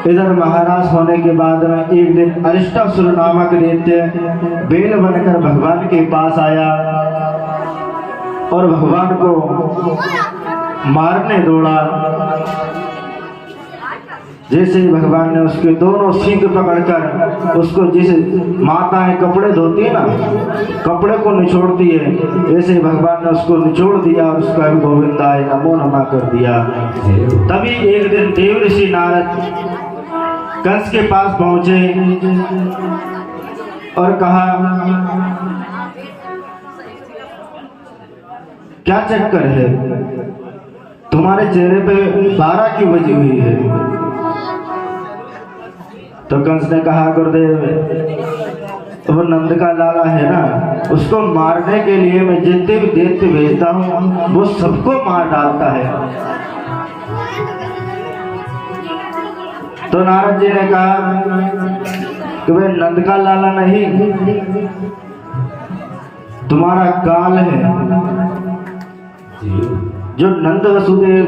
इधर महाराज होने के बाद में एक दिन अरिष्टासुर नामक दैत्य बेल बनकर भगवान के पास आया और भगवान को मारने दौड़ा। जैसे ही भगवान ने उसके दोनों सींग पकड़कर उसको, जिस माताएं कपड़े धोती है ना, कपड़े को निचोड़ती है, ऐसे ही भगवान ने उसको निचोड़ दिया और उसका भी गोविंदाय नमो नमः कर दिया। तभी एक दिन देव ऋषि नारद कंस के पास पहुंचे और कहा, क्या चक्कर है, तुम्हारे चेहरे पे 12 क्यों बजी हुई है? तो कंस ने कहा, गुरुदेव वो नंद का लाला है ना, उसको मारने के लिए मैं जितने भी दैत्य भेजता हूँ वो सबको मार डालता है। तो नारद जी ने कहा कि वे नंद का लाला नहीं, तुम्हारा काल है, जो नंद वसुदेव,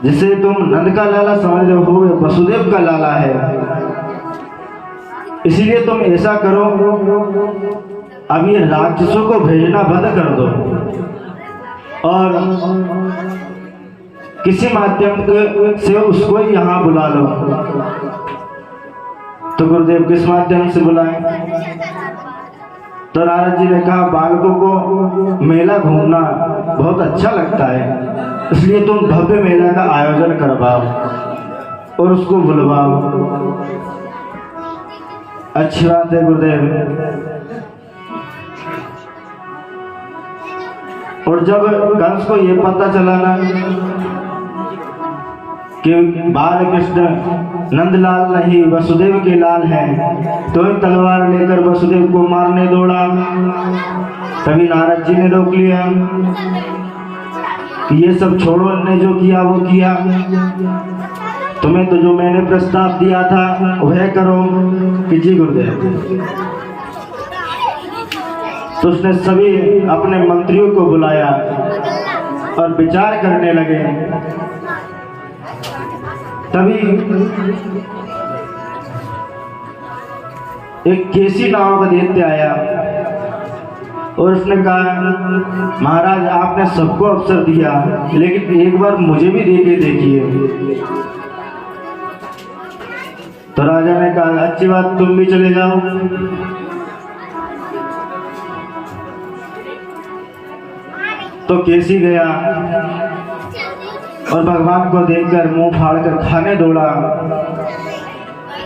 जिसे तुम नंद का लाला समझ रहे हो, वसुदेव का लाला है। इसलिए तुम ऐसा करो, अब ये राक्षसों को भेजना बंद कर दो और किसी माध्यम से उसको यहाँ बुला लो। तो गुरुदेव किस माध्यम से बुलाएं? तो नारद जी ने कहा, बालकों को मेला घूमना बहुत अच्छा लगता है, इसलिए तुम भव्य मेला का आयोजन करवाओ और उसको बुलवाओ। अच्छी बात है गुरुदेव। और जब कंस को ये पता चला ना कि बाल कृष्ण नंदलाल नहीं वसुदेव के लाल हैं, तो एक तलवार लेकर वसुदेव को मारने दौड़ा। तभी नारद जी ने रोक लिया कि ये सब छोड़ो, ने जो किया वो किया, तुम्हें तो जो मैंने प्रस्ताव दिया था वह करो। कि जी गुरुदेव। तो उसने सभी अपने मंत्रियों को बुलाया और विचार करने लगे। तभी एक केसी नाम का दैत्य आया और उसने कहा, महाराज आपने सबको अवसर दिया, लेकिन एक बार मुझे भी दे के देखिए। तो राजा ने कहा, अच्छी बात, तुम भी चले जाओ। तो केसी गया और भगवान को देखकर मुंह फाड़कर खाने दौड़ा।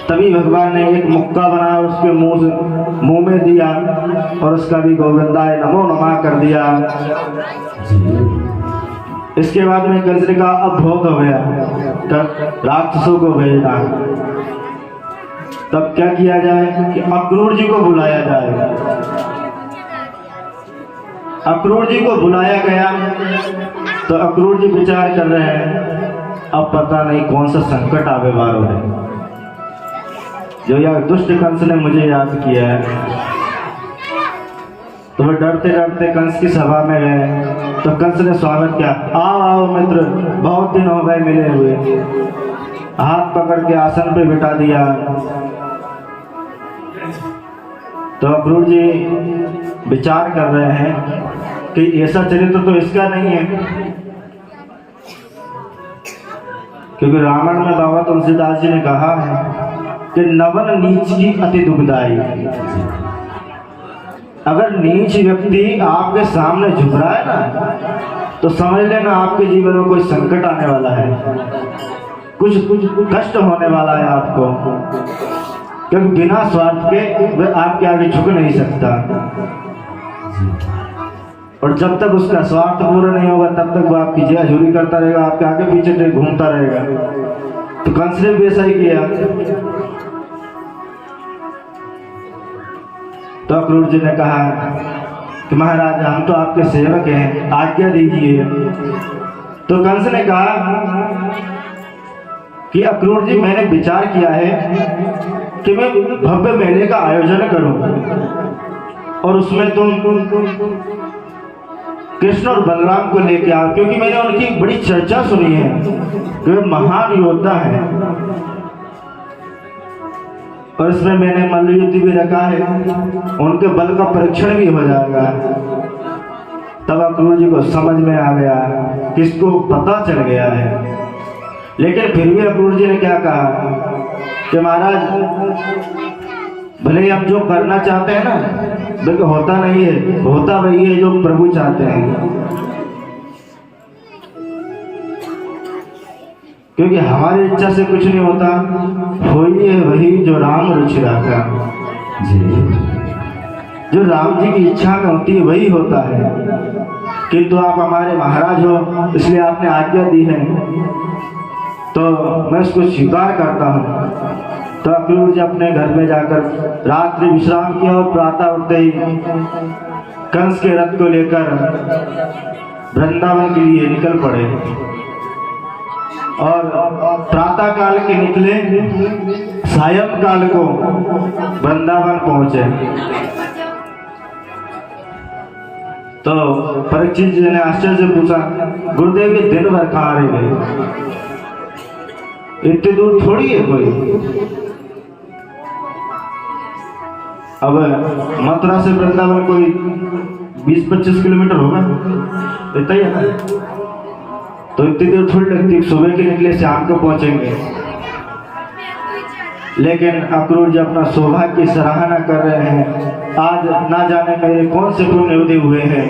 तभी भगवान ने एक मुक्का बनाया, उसके मुंह में दिया और उसका भी गोविंदाय नमो नमः कर दिया। इसके बाद में कंस ने कहा, अब बहुत हो गया, तब राक्षसों को भेजना। तब क्या किया जाए कि अक्रूर जी को बुलाया जाए। अक्रूर जी को बुलाया गया तो अक्रूर जी विचार कर रहे हैं, अब पता नहीं कौन सा संकट आवे वाला है, जो यह दुष्ट कंस ने मुझे याद किया है। तो वे डरते डरते कंस की सभा में गए। तो कंस ने स्वागत किया, आओ आओ मित्र, बहुत दिन हो गए मिले हुए। हाथ पकड़ के आसन पे बिठा दिया। तो अक्रूर जी विचार कर रहे हैं कि ऐसा चरित्र तो इसका नहीं है, क्योंकि रामायण में बाबा तुलसीदास जी ने कहा है कि नवन नीच की अति दुखदाई। अगर नीच व्यक्ति आपके सामने झुक रहा है ना, तो समझ लेना आपके जीवन में कोई संकट आने वाला है, कुछ कष्ट होने वाला है आपको, क्योंकि बिना स्वार्थ के वह आपके आगे झुक नहीं सकता। और जब तक उसका स्वार्थ पूरा नहीं होगा तब तक वो आपकी जय हजूरी करता रहेगा, आपके आगे पीछे घूमता रहेगा। तो कंस ने भी ऐसा ही किया। तो अक्रूर जी ने कहा कि महाराज हम तो आपके सेवक हैं, आज्ञा दीजिए। तो कंस ने कहा कि अक्रूर जी मैंने विचार किया है कि मैं भव्य मेले का आयोजन करूं और उसमें तुम कृष्ण और बलराम को लेके आओ, क्योंकि मैंने उनकी बड़ी चर्चा सुनी है कि वे महान योद्धा है। और इसमें मैंने मल्लयुद्ध भी रखा है, उनके बल का परीक्षण भी हो जाएगा। तब अक्रूर जी को समझ में आ गया, किसको पता चल गया है। लेकिन फिर भी अक्रूर जी ने क्या कहा कि महाराज, भले हम जो करना चाहते हैं ना, देखो होता नहीं है, होता वही है जो प्रभु चाहते हैं। क्योंकि हमारी इच्छा से कुछ नहीं होता, होई है वही जो राम रुचि राखा। जो राम जी की इच्छा में होती है वही होता है। किंतु आप हमारे महाराज हो, इसलिए आपने आज्ञा दी है, तो मैं उसको स्वीकार करता हूँ। तो अक्रूर जी अपने घर में जाकर रात्रि विश्राम किया और प्रातः उठते ही कंस के रथ को लेकर वृंदावन के लिए निकल पड़े। और प्रातः काल के निकले, सायं काल को वृंदावन पहुंचे। तो परीक्षित जी ने आश्चर्य से पूछा, गुरुदेव ये दिन भर कहाँ रह गए? इतनी दूर थोड़ी है कोई। अब मथुरा से वृंदावन कोई 20-25 किलोमीटर होगा, इतना ही है ना। तो इतनी देर थोड़ी लगती, सुबह के निकले शाम को पहुंचेंगे। लेकिन अक्रूर जी अपना सौभाग्य की सराहना कर रहे हैं। आज ना जाने मेरे कौन से पुण्य उदय हुए हैं,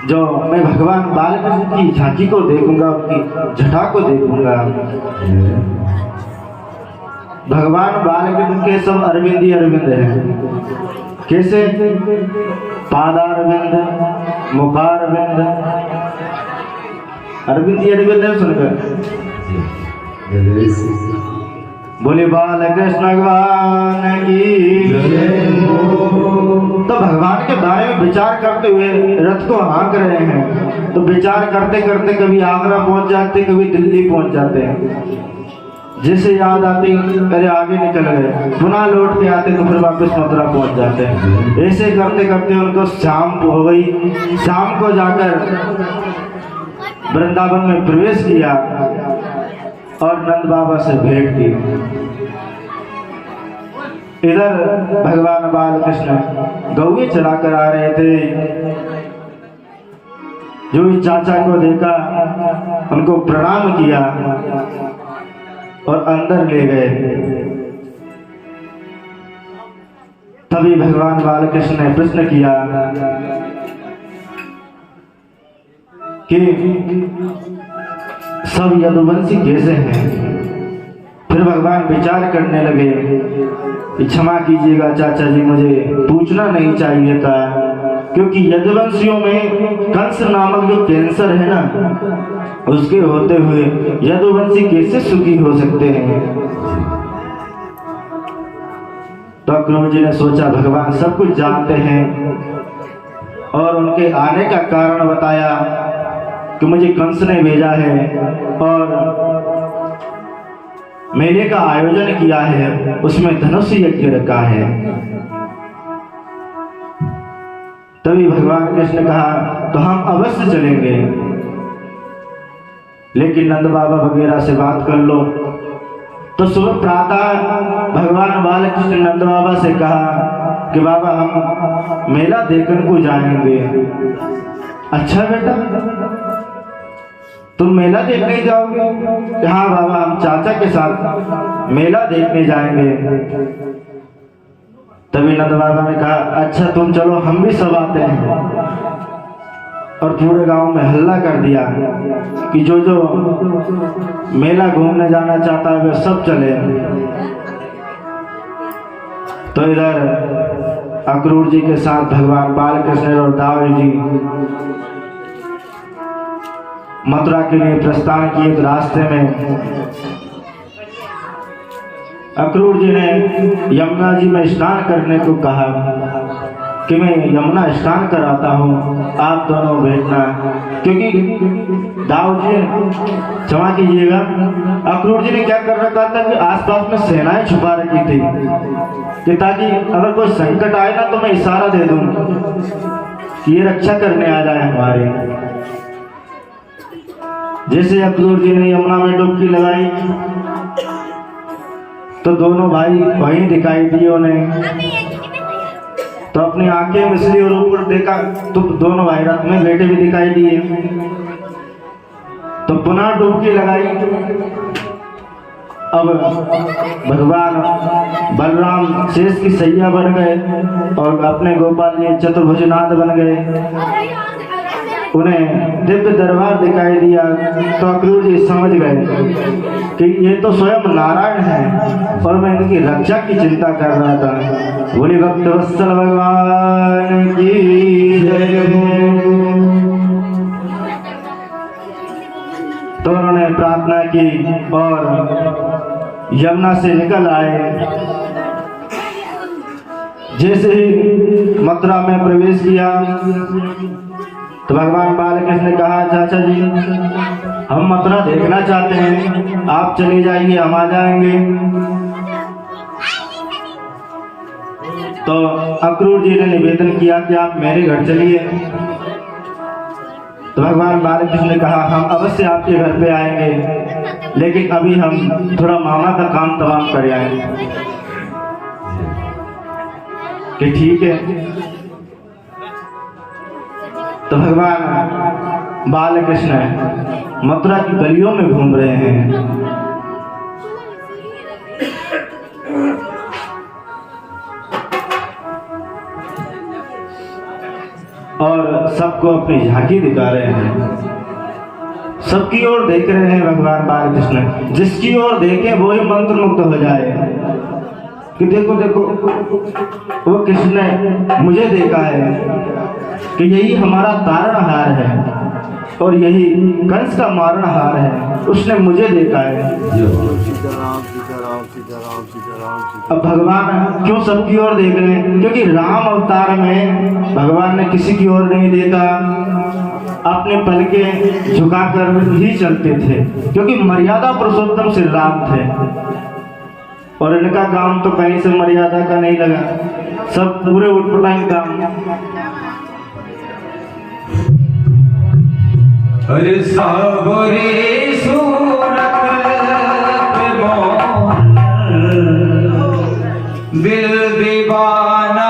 जो मैं भगवान बालकृष्ण की झांकी को देखूंगा, उनकी जटा को देखूंगा। भगवान बालकृष्ण के सब अरविंद ही अरविंद हैं। कैसे? पादारविंद, मुखारविंद, अरविंद ही अरविंद है। सुनकर बोले बालकृष्ण भगवान की। तो भगवान के बारे में विचार करते हुए रथ को हाँक रहे हैं। तो विचार करते करते कभी आगरा पहुंच जाते, कभी दिल्ली पहुंच जाते हैं। जिसे याद आती अरे आगे निकल गए, पुनः लौट के आते तो फिर वापस मथुरा पहुंच जाते हैं। ऐसे करते करते उनको शाम हो गई। शाम को जाकर वृंदावन में प्रवेश किया और नंद बाबा से भेंट की। इधर भगवान बालकृष्ण गौए चलाकर आ रहे थे। जो इस चाचा को देखा, उनको प्रणाम किया और अंदर ले गए। तभी भगवान बालकृष्ण ने प्रश्न किया कि सब यदुवंशी कैसे हैं? फिर भगवान विचार करने लगे, क्षमा कीजिएगा चाचा जी, मुझे पूछना नहीं चाहिए था। क्योंकि यदुवंशियों में कंस नामक जो कैंसर है ना, उसके होते हुए यदुवंशी कैसे सुखी हो सकते हैं? तो अक्रूर जी ने सोचा भगवान सब कुछ जानते हैं और उनके आने का कारण बताया कि मुझे कंस ने भेजा है और मेले का आयोजन किया है, उसमें धनुष यज्ञ रखा है। तभी भगवान कृष्ण ने कहा तो हम अवश्य चलेंगे, लेकिन नंद बाबा वगैरह से बात कर लो। तो सुबह प्रातः भगवान बालकृष्ण नंद बाबा से कहा कि बाबा हम मेला देखने को जाएंगे। अच्छा बेटा, तुम मेला देखने जाओगे? हाँ बाबा, हम चाचा के साथ मेला देखने जाएंगे। तभी नंद बाबा ने कहा अच्छा तुम चलो, हम भी सब आते हैं। और पूरे गांव में हल्ला कर दिया कि जो जो मेला घूमने जाना चाहता है वे सब चले। तो इधर अक्रूर जी के साथ भगवान बालकृष्ण और दाऊ जी मथुरा के लिए प्रस्थान किए। रास्ते में अक्रूर जी ने यमुना जी में स्नान करने को कहा कि मैं यमुना स्नान कराता हूँ, आप दोनों बैठना। क्योंकि दाऊ जी, क्षमा कीजिएगा, अक्रूर जी ने क्या कर रखा था कि आसपास में सेनाएं छुपा रखी थी कि ताकि अगर कोई संकट आए ना तो मैं इशारा दे दूं कि ये रक्षा करने आ जाए हमारे। जैसे अक्रूर जी ने यमुना में डुबकी लगाई तो दोनों भाई वहीं दिखाई दिए उन्हें। तो अपनी आंखें मिसली और ऊपर देखा तो दोनों भाई रात में लेटे भी दिखाई दिए। तो पुनः डुबकी लगाई। अब भगवान बलराम शेष की सैया बन गए और अपने गोपाल जी चतुर्भुजनाथ बन गए। उन्हें दिव्य दरबार दिखाई दिया तो अक्रूर जी समझ गए कि ये तो स्वयं नारायण है और मैं इनकी रक्षा की चिंता कर रहा था। बोली भक्त वत्सल भगवान की जय। तो उन्होंने प्रार्थना की और यमुना से निकल आए। जैसे ही मथुरा में प्रवेश किया तो भगवान बालकृष्ण ने कहा, चाचा जी हम मथुरा देखना चाहते हैं, आप चले जाइए हम आ जाएंगे। तो अक्रूर जी ने निवेदन किया कि आप मेरे घर चलिए। तो भगवान बालकृष्ण ने कहा, हम अवश्य आपके घर पे आएंगे, लेकिन अभी हम थोड़ा मामा का काम तमाम कर आएंगे। कि ठीक है। तो भगवान बालकृष्ण मथुरा की गलियों में घूम रहे हैं। और सबको अपनी झांकी दिखा रहे हैं, सबकी ओर देख रहे हैं भगवान बालकृष्ण। जिसकी ओर देखे वो ही मंत्रमुग्ध हो जाए कि देखो देखो वो कृष्ण ने मुझे देखा है कि यही हमारा तारणहार है और यही कंस का मारणहार है, उसने मुझे देखा है। अब भगवान क्यों सबकी ओर देख रहे हैं? क्योंकि राम अवतार में भगवान ने किसी की ओर नहीं देखा, अपने पलके झुकाकर ही चलते थे, क्योंकि मर्यादा पुरुषोत्तम श्री राम थे और इनका काम तो कहीं से मर्यादा का नहीं लगा, सब पूरे उठपटांग काम। अरे सावरे सूरत पे मोहन दिल दीवाना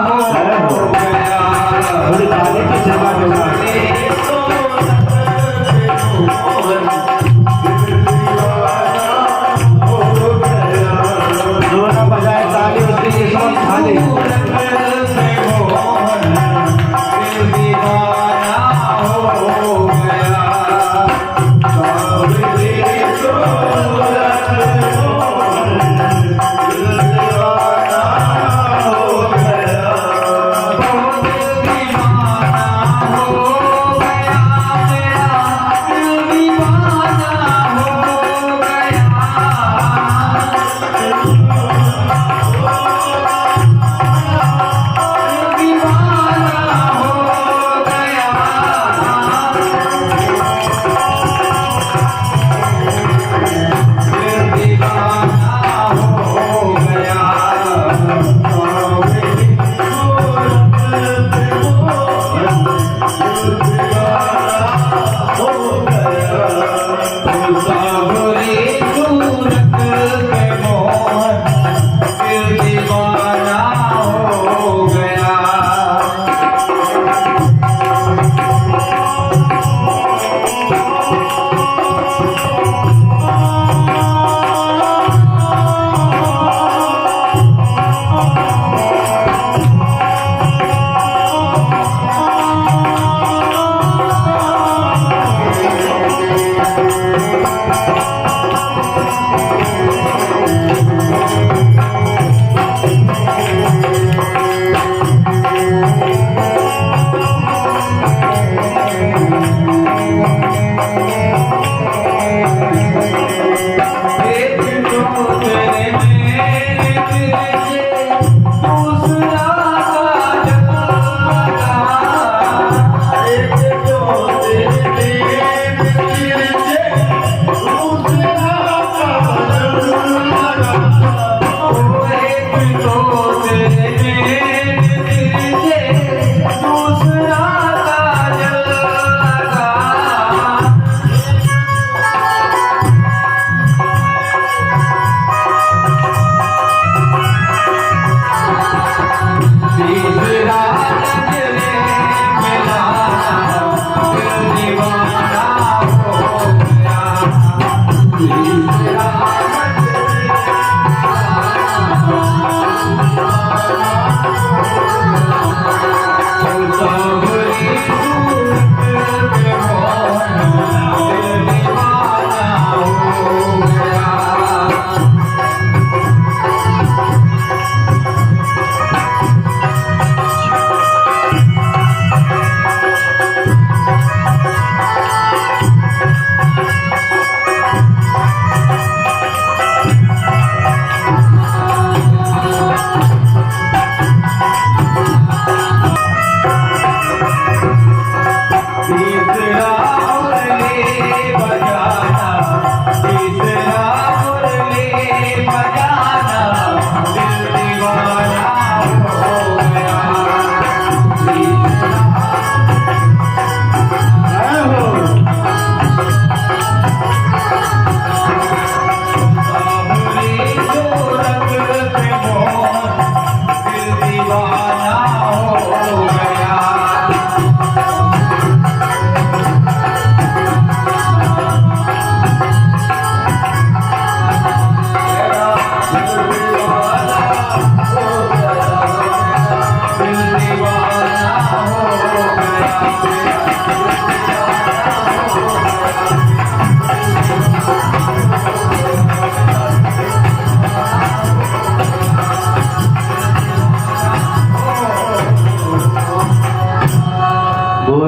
हो गया। दोनों बजाय ताली उसकी किस्मत खाली।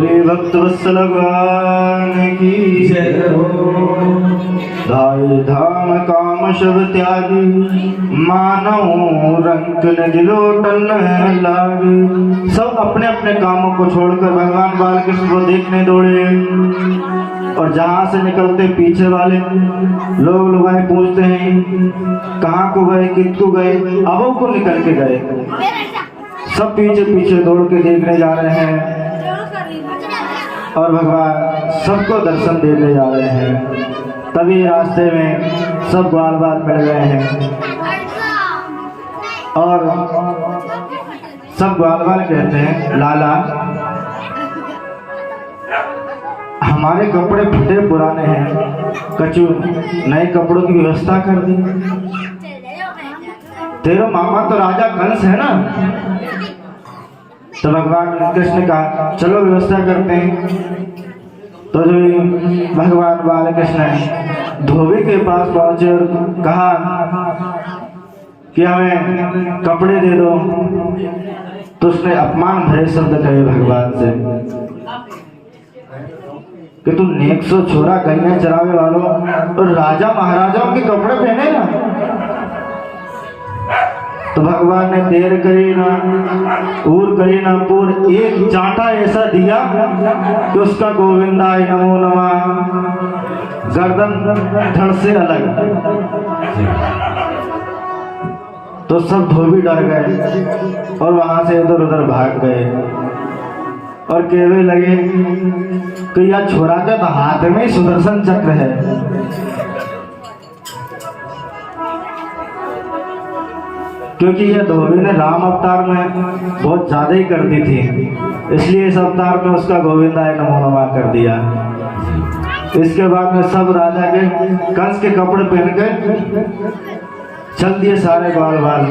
बोले भक्त वत्सल भगवान की जय हो। धाय धाम काम शब त्यागी मानव रंग न दिलोटन लागे। सब अपने अपने कामों को छोड़कर भगवान बालकृष्ण को देखने दौड़े और जहां से निकलते पीछे वाले लोग पूछते हैं कहाँ को गए, कितको गए, अबो को निकल के गए। सब पीछे पीछे दौड़ के देखने जा रहे हैं और भगवान सबको दर्शन देने जा रहे हैं। तभी रास्ते में सब ग्वाल बाल मिल गए हैं और सब ग्वाल बाल कहते हैं लाला हमारे कपड़े फटे पुराने हैं, कचू नए कपड़ों की व्यवस्था कर दी। तेरा मामा तो राजा कंस है ना। तो भगवान कृष्ण ने कहा चलो व्यवस्था करते हैं। तो जो भगवान बालकृष्ण धोबी के पास पहुंचे और कहा कि हमें कपड़े दे दो। तो उसने अपमान भरे शब्द कहे भगवान से कि तुम नेक सो छोरा गैया चरावे वालों और राजा महाराजाओं के कपड़े पहने ना। तो भगवान ने देर करी ना पूर करी ना पूर एक चांटा ऐसा दिया कि उसका गोविंदाय नमो नमः गर्दन धड़ से अलग। तो सब धोबी डर गए और वहां से इधर उधर भाग गए और कहने लगे कि यह छोरा के हाथ में सुदर्शन चक्र है। क्योंकि यह धोबी ने राम अवतार में बहुत ज्यादा ही कर दी थी, इसलिए इस अवतार में उसका गोविंदाय नमो नमः कर दिया। इसके बाद में सब राजा के कंस के कपड़े पहन के चल दिए सारे ग्वाल बाल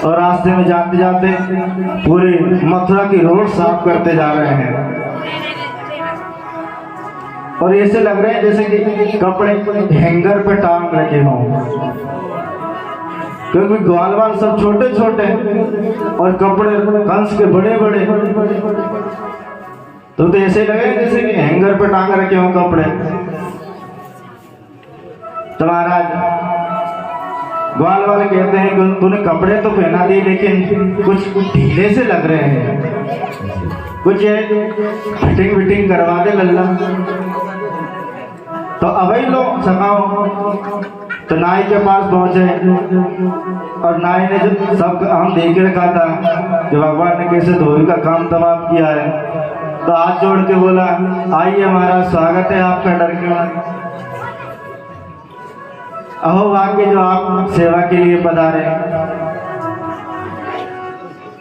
और रास्ते में जाते जाते पूरे मथुरा की रोड साफ करते जा रहे हैं। और ऐसे लग रहे हैं जैसे कि कपड़े हैंगर पे टांग रखे हों, क्योंकि ग्वाल बाल सब छोटे छोटे और कपड़े कंस के बड़े बड़े। तो ऐसे लगे जैसे कि हैंगर पे टांग रखे हों कपड़े। तो महाराज ग्वाल वाले कहते हैं कि तूने कपड़े तो पहना दिए लेकिन कुछ ढीले से लग रहे हैं, कुछ फिटिंग विटिंग करवा दे लल्ला। तो अभी लो सकाओ। तो नाई के पास पहुंचे और नाई ने जो सब हम देख रखा था कि भगवान ने कैसे धोबी का काम तमाम किया है, तो हाथ जोड़ के बोला आइए महाराज स्वागत है आपका, डर क्यों। अहो भाग्य जो आप सेवा के लिए पधारे।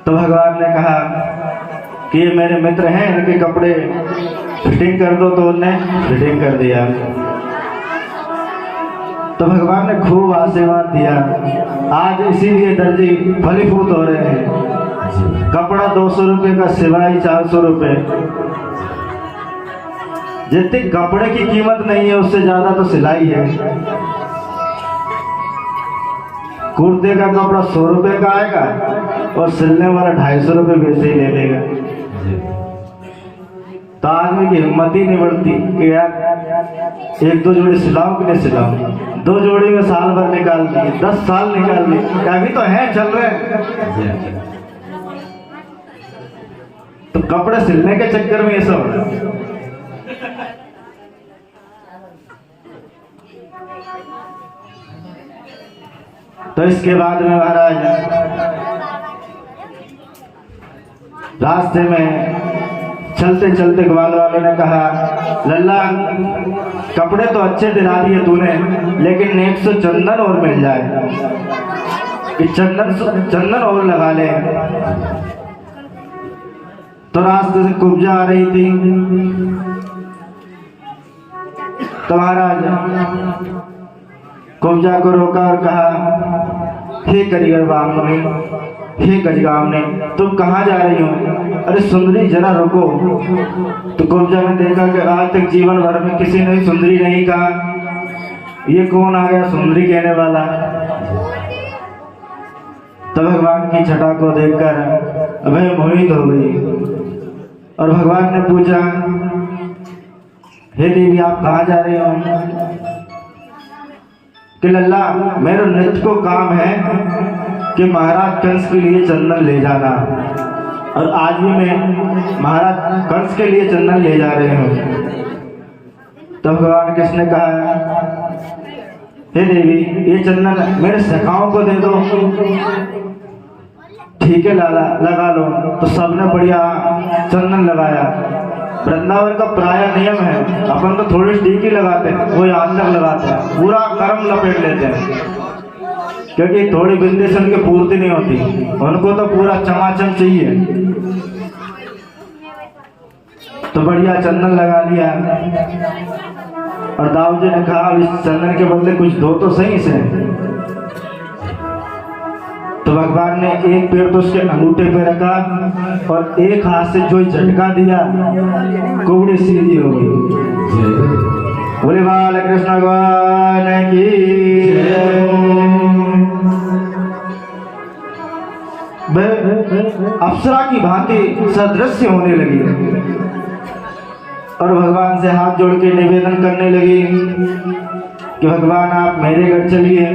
तो भगवान ने कहा कि ये मेरे मित्र हैं, इनके कपड़े फिटिंग कर दो। तो उनने फिटिंग कर दिया। तो भगवान ने खूब आशीर्वाद दिया। आज इसीलिए दर्जी फलीभूत हो रहे हैं। कपड़ा 200 रुपये का, सिलाई 400 रुपये। जितनी कपड़े की कीमत नहीं है उससे ज्यादा तो सिलाई है। कुर्ते का कपड़ा 100 रुपये का आएगा और सिलने वाला 250 रुपये वैसे ही ले लेगा। तो आदमी की हिम्मत ही नहीं बढ़ती कि यार एक दो जोड़ी सिलाऊं कि नहीं सिलाऊं। 2 जोड़ी में साल भर निकाल दी, 10 साल निकाल दी, अभी तो है चल रहे। तो कपड़े सिलने के चक्कर में ये सब हो रहा है। तो इसके बाद में महाराज रास्ते में चलते चलते ग्वाल वाले ने कहा लल्ला कपड़े तो अच्छे दिला दिए तूने, लेकिन 100 चंदन और मिल जाए कि चंदन और लगा ले। तो रास्ते से कुब्जा आ रही थी। तो महाराज कुब्जा को रोका और कहा हे करियर बामनी, हे गजगामनी, तुम कहाँ जा रही हो? अरे सुंदरी जरा रुको। तो कुब्जा ने देखा कि आज तक जीवन भर में किसी ने सुंदरी नहीं कहा, ये कौन आ गया सुंदरी कहने वाला। तो भगवान की छटा को देखकर वह मोहित हो गई। और भगवान ने पूछा, हे देवी आप कहाँ जा रहे हो? कि लल्ला मेरा नित्य को काम है कि महाराज कंस के लिए चंदन ले जाना, और आज भी मैं महाराज कंस के लिए चंदन ले जा रहे हूँ। तो भगवान कृष्ण ने कहा, हे देवी ये चंदन मेरे सखाओं को दे दो। ठीक है लाला लगा लो। तो सबने बढ़िया चंदन लगाया। वृंदावन का प्राय नियम है, अपन तो थोड़ी ठीक ही लगाते हैं, वो यहाँ तक लगाते हैं, पूरा कर्म लपेट लेते हैं, क्योंकि थोड़ी बिंदी से उनकी पूर्ति नहीं होती, उनको तो पूरा चमाचम चाहिए। तो बढ़िया चंदन लगा लिया। और दाऊ जी ने कहा इस चंदन के बदले कुछ दो तो सही इसे। तो भगवान ने एक पैर तो उसके अंगूठे पे रखा और एक हाथ से जो झटका दिया, कुबड़ी सीधी हो गई। बोले बाल कृष्ण भगवान की। अप्सरा की भांति सदृश्य होने लगी और भगवान से हाथ जोड़ के निवेदन करने लगी कि भगवान आप मेरे घर चलिए।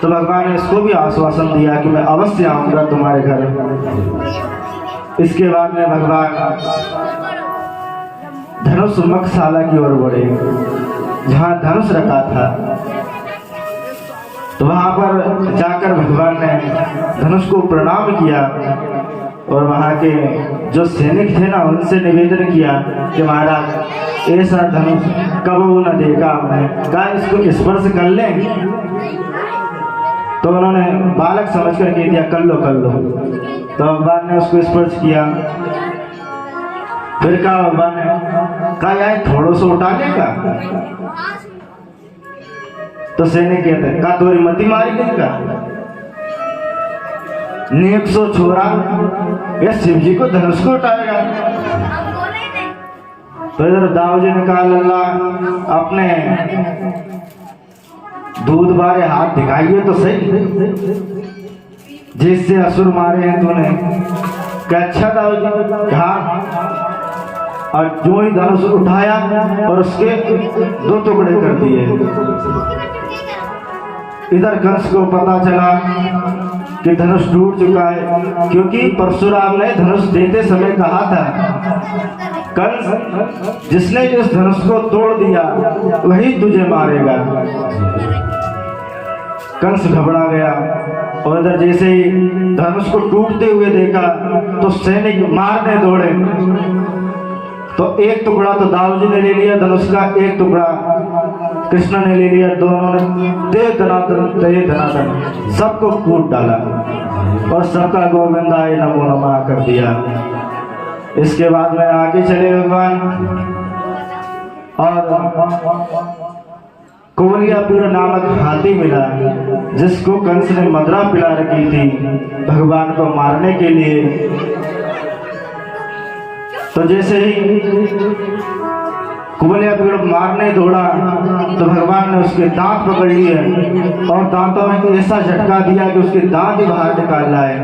तो भगवान ने इसको भी आश्वासन दिया कि मैं अवश्य आऊंगा तुम्हारे घर। इसके बाद में भगवान धनुष मखशाला की ओर बढ़े, जहाँ धनुष रखा था। तो वहां पर जाकर भगवान ने धनुष को प्रणाम किया और वहां के जो सैनिक थे ना उनसे निवेदन किया कि महाराज ऐसा धनुष कबू न देखा हमने, कहा इसको स्पर्श कर लें। तो उन्होंने बालक समझ कर कह दिया कर लो कर लो। तो भगवान ने उसको स्पर्श किया। फिर कहा भगवान ने कहा यार थोड़ा सा उठाने का। तो सैनिक कहते कहा तोरी मती मारी गई का 100 छोरा ये शिव जी को धनुष को उठाएगा। तो इधर दाऊ जी ने कहा लल्ला अपने दूध बारे हाथ दिखाइए तो सही, जिससे असुर मारे हैं तूने। क्या अच्छा दाऊ जी हाँ। और जो ही धनुष उठाया और उसके 2 टुकड़े कर दिए। इधर कंस को पता चला कि धनुष टूट चुका है, क्योंकि परशुराम ने धनुष देते समय कहा था कंस जिसने इस धनुष को तोड़ दिया वही तुझे मारेगा। कंस घबरा गया और इधर जैसे ही धनुष को टूटते हुए देखा तो सैनिक मारने दौड़े। तो एक टुकड़ा तो दाऊ जी ने ले लिया धनुष का, एक टुकड़ा कृष्ण ने ले लिया। दोनों ने दे धनाधन सबको कूट डाला और सबका गोविंदाय नमो नमः कर दिया। इसके बाद में आगे चले भगवान और कुवलिया पीड़ नामक हाथी मिला, जिसको कंस ने मदरा पिला रखी थी भगवान को मारने के लिए। तो जैसे ही कुवलिया पीड़ मारने दौड़ा तो भगवान ने उसके दांत पकड़ लिए और दांतों में ऐसा झटका दिया कि उसके दांत ही बाहर निकाल लाए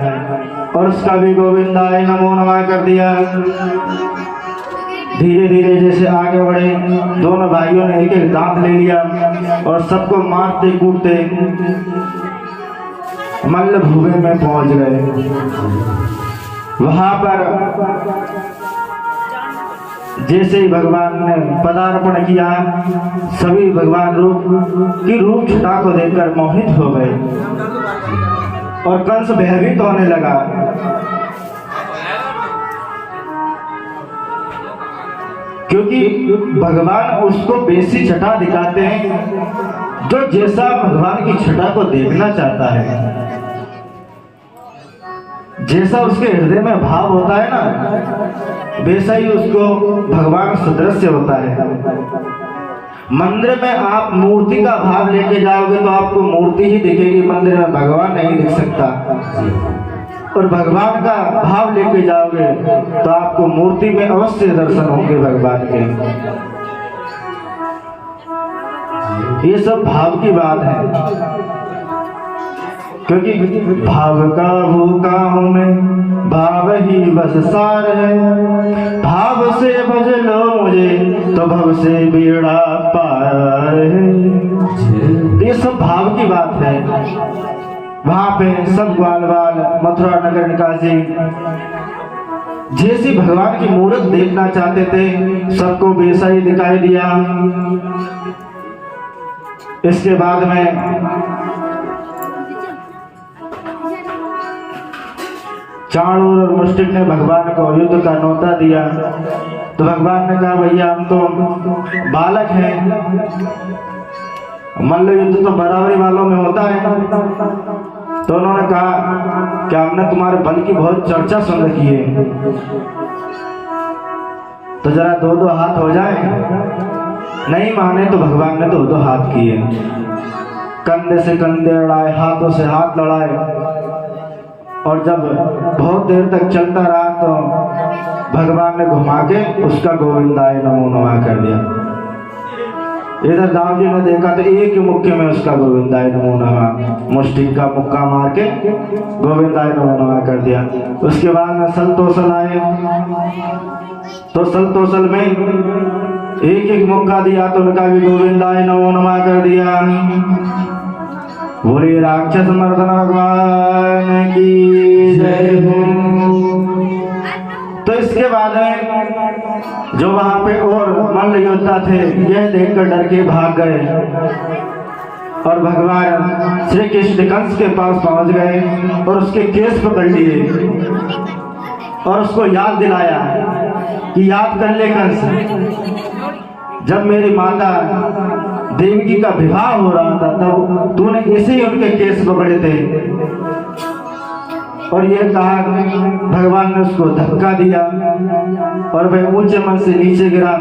और उसका भी गोविंदाय नमो नमः कर दिया। धीरे धीरे जैसे आगे बढ़े दोनों भाइयों ने एक एक दांत ले लिया और सबको मारते कूटते मल्ल भूमि में पहुंच गए। वहां पर जैसे ही भगवान ने पदार्पण किया सभी भगवान रूप छटा को देखकर मोहित हो गए और कंस भयभीत होने लगा। क्योंकि भगवान उसको बेसी छटा दिखाते हैं जो जैसा भगवान की छटा को देखना चाहता है, जैसा उसके हृदय में भाव होता है ना वैसा ही उसको भगवान सदृश्य होता है। मंदिर में आप मूर्ति का भाव लेके जाओगे तो आपको मूर्ति ही दिखेगी, मंदिर में भगवान नहीं दिख सकता। और भगवान का भाव लेके जाओगे तो आपको मूर्ति में अवश्य दर्शन होंगे भगवान के। ये सब भाव की बात है, क्योंकि भाव का भूखा हूं मैं भाव ही बस सार है। भाव से भज लो मुझे तो भव से बेड़ा पार है। ये सब भाव की बात है। वहां पे सब ग्वाल बाल मथुरा नगर निकासी जैसे भगवान की मूर्त देखना चाहते थे, सबको वैसा ही दिखाई दिया। इसके बाद में चाणूर और मुष्टिक ने भगवान को युद्ध का न्योता दिया। तो भगवान ने कहा भैया हम तो बालक हैं, मल्ल युद्ध तो बराबरी वालों में होता है। तो उन्होंने कहा कि हमने तुम्हारे बल की बहुत चर्चा सुन रखी है, तो जरा दो दो हाथ हो जाए। नहीं माने तो भगवान ने दो दो हाथ किए, कंधे से कंधे लड़ाए, हाथों से हाथ लड़ाए। और जब बहुत देर तक चलता रहा तो भगवान ने घुमा के उसका गोविंदाय नमो नमः कर दिया। इधर दाऊ जी ने देखा तो एक ही मुक्के में उसका गोविंदाय नमो नमः, मुष्टिक का मुक्का मार के गोविंदाय नमो नमः कर दिया। उसके बाद में सल तोसल आए, तो सल तोसल में एक एक मुक्का दिया तो उनका भी गोविंदाय नमो नमः कर दिया। बोले राक्षस मर्दन भगवान की जय हो। तो इसके बाद में जो वहां पे और मल्ल योद्धा थे, यह देखकर डर के भाग गए और भगवान श्री कृष्ण कंस के पास पहुंच गए और उसके केस पकड़ लिए और उसको याद दिलाया कि याद कर ले कंस, जब मेरी माता देवकी का विवाह हो रहा था तब तूने ऐसे ही उनके केस पकड़े थे। और ये कहा, भगवान ने उसको धक्का दिया और वह ऊंचे मन से नीचे गिरा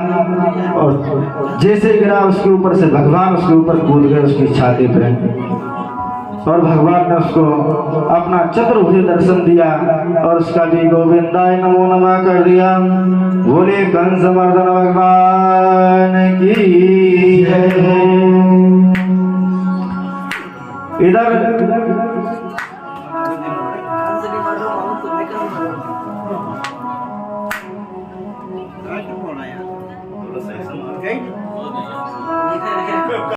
और जैसे गिरा उसके ऊपर से भगवान उसके ऊपर कूद गए उसकी छाती पे। और भगवान ने उसको अपना चतुर्भुज दर्शन दिया और उसका भी गोविंदाय नमो नमः कर दिया। बोले कंस मर्दन भगवान की जय। इधर